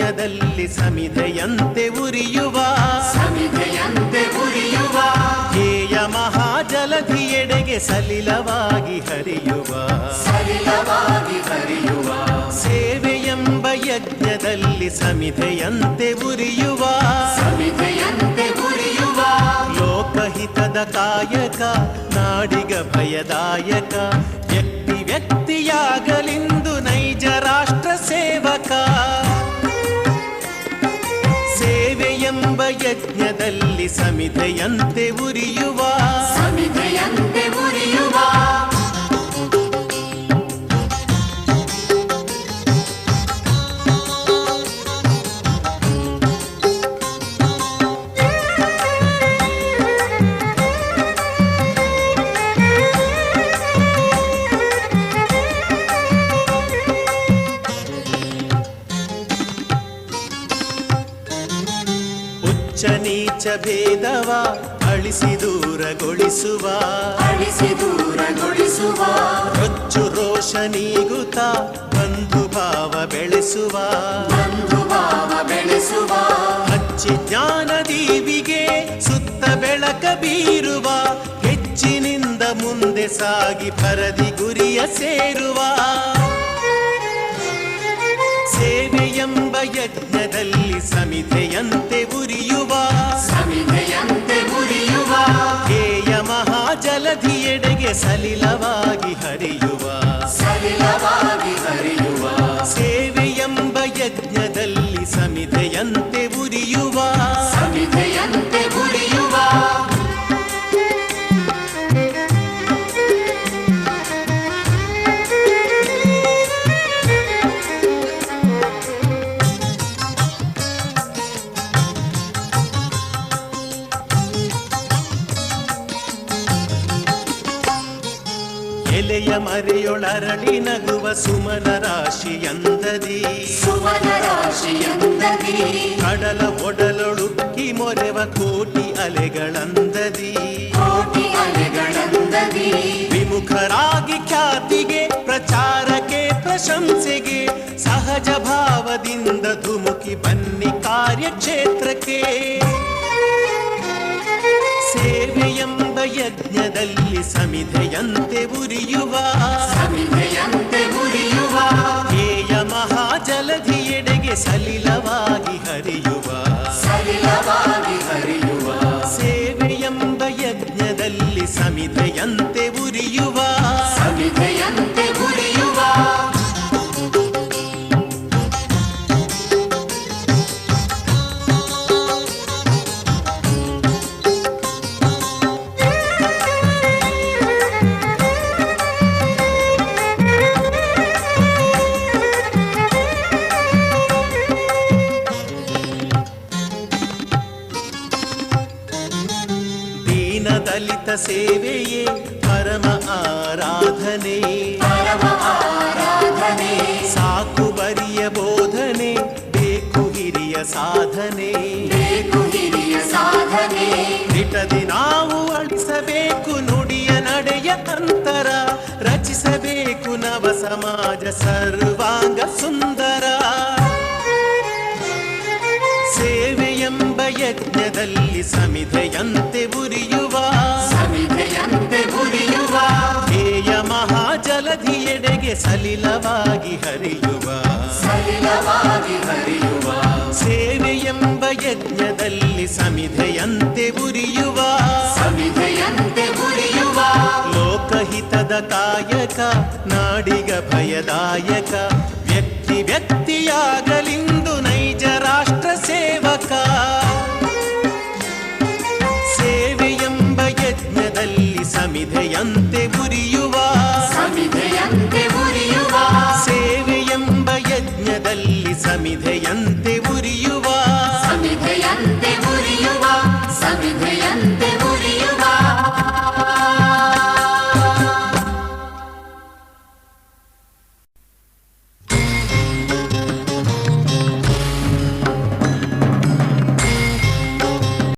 ಯಜ್ಞದಲ್ಲಿ ಸಮಿಧೆಯಂತೆ ಉರಿಯುವ ಧ್ಯೇಯ ಮಹಾಜಲಧಿಯೆಡೆಗೆ ಸಲಿಲವಾಗಿ ಹರಿಯುವ ಸೇವೆಯೆಂಬ ಯಜ್ಞದಲ್ಲಿ ಸಮಿಧೆಯಂತೆ ಉರಿಯುವ ಲೋಕಹಿತದ ಕಾಯಕ ನಾಡಿಗ ಭಯದಾಯಕ ವ್ಯಕ್ತಿ ವ್ಯಕ್ತಿಯಾಗಲಿಂದು ನೈಜ ರಾಷ್ಟ್ರ ಸೇವಕ ಸೇವೆಯೆಂಬ ಯಜ್ಞದಲ್ಲಿ ಸಮಿಧೆಯಂತೆ ಉರಿಯುವ ನೀಚ ಭೇದವ ಅಳಿಸಿ ದೂರಗೊಳಿಸುವ ರೊಚ್ಚು ರೋಷ ನೀಗುತ್ತ ಬಂಧು ಭಾವ ಬೆಳೆಸುವ ಹಚ್ಚಿ ಜ್ಞಾನ ದೀವಿಗೆ ಸುತ್ತ ಬೆಳಕ ಬೀರುವ ಹೆಚ್ಚಿನಿಂದ ಮುಂದೆ ಸಾಗಿ ಪರದಿ ಗುರಿಯ ಸೇರುವ ಸೇವೆಯೆಂಬ ಯಜ್ಞದಲ್ಲಿ ಸಮಿಧೆಯಂತೆ ಉರಿಯುವ ಧ್ಯೇಯ ಮಹಾಜಲಧಿಯೆಡೆಗೆ ಸಲಿಲವಾಗಿ ಹರಿಯುವ ಸೇವೆಯೆಂಬ ಯಜ್ಞದಲ್ಲಿ ಸಮಿಧೆಯಂತೆ ಉರಿಯುವ ಎಲೆಯ ಮರೆಯೊಳರಳಿ ನಗುವ ಸುಮನ ರಾಶಿಯಂದದಿ ಕಡಲ ಒಡಲೊಳುಕ್ಕಿ ಮೊರೆವ ಕೋಟಿ ಅಲೆಗಳಂದದಿ ವಿಮುಖರಾಗಿ ಖ್ಯಾತಿಗೆ ಪ್ರಚಾರಕ್ಕೆ ಪ್ರಶಂಸೆಗೆ ಸಹಜ ಭಾವದಿಂದ ಧುಮುಕಿ ಬನ್ನಿ ಕಾರ್ಯಕ್ಷೇತ್ರಕ್ಕೆ ಸೇವೆಯೆಂಬ ಯಜ್ಞದಲ್ಲಿ ಸಮಿಧೆಯಂತೆ ಉರಿಯುವ ಧ್ಯೇಯ ಮಹಾಜಲಧಿಯೆಡೆಗೆ ಸಲಿಲವಾಗಿ ಹರಿಯುವ ಸೇವೆಯೆಂಬ ಯಜ್ಞದಲ್ಲಿ ಸಮಿಧೆಯಂತೆ ಉರಿಯುವ ದಲಿತ ಸೇವೆಯೇ ಪರಮ ಆರಾಧನೆ ಸಾಕು ಬರಿಯ ಬೋಧನೆ ಬೇಕು ಹಿರಿಯ ಸಾಧನೆ ನಿಟದಿ ನಾವು ಅಳಿಸಬೇಕು ನುಡಿಯ ನಡೆಯ ಅಂತರ ರಚಿಸಬೇಕು ನವ ಸಮಾಜ ಸರ್ವಾಂಗ ಸುಂದರ ಸೇವೆಯೆಂಬ ಯಜ್ಞದಲ್ಲಿ ಸಮಿಧೆಯಂತೆ ಉರಿಯುವ ಧ್ಯೇಯ ಮಹಾಜಲಧಿಯೆಡೆಗೆ ಸಲಿಲವಾಗಿ ಹರಿಯುವ ಸೇವೆಯೆಂಬ ಯಜ್ಞದಲ್ಲಿ ಸಮಿಧೆಯಂತೆ ಉರಿಯುವ ಲೋಕಹಿತದ ಕಾಯಕ ನಾಡಿಗ ಭಯದಾಯಕ ವ್ಯಕ್ತಿ ವ್ಯಕ್ತಿಯಾಗಲಿಂದು ನೈಜ ರಾಷ್ಟ್ರ ಸೇವಕ ಸೇವೆಯೆಂಬ ಯಜ್ಞದಲ್ಲಿ ಸಮಿಧೆಯಂತೆ ಉರಿಯುವ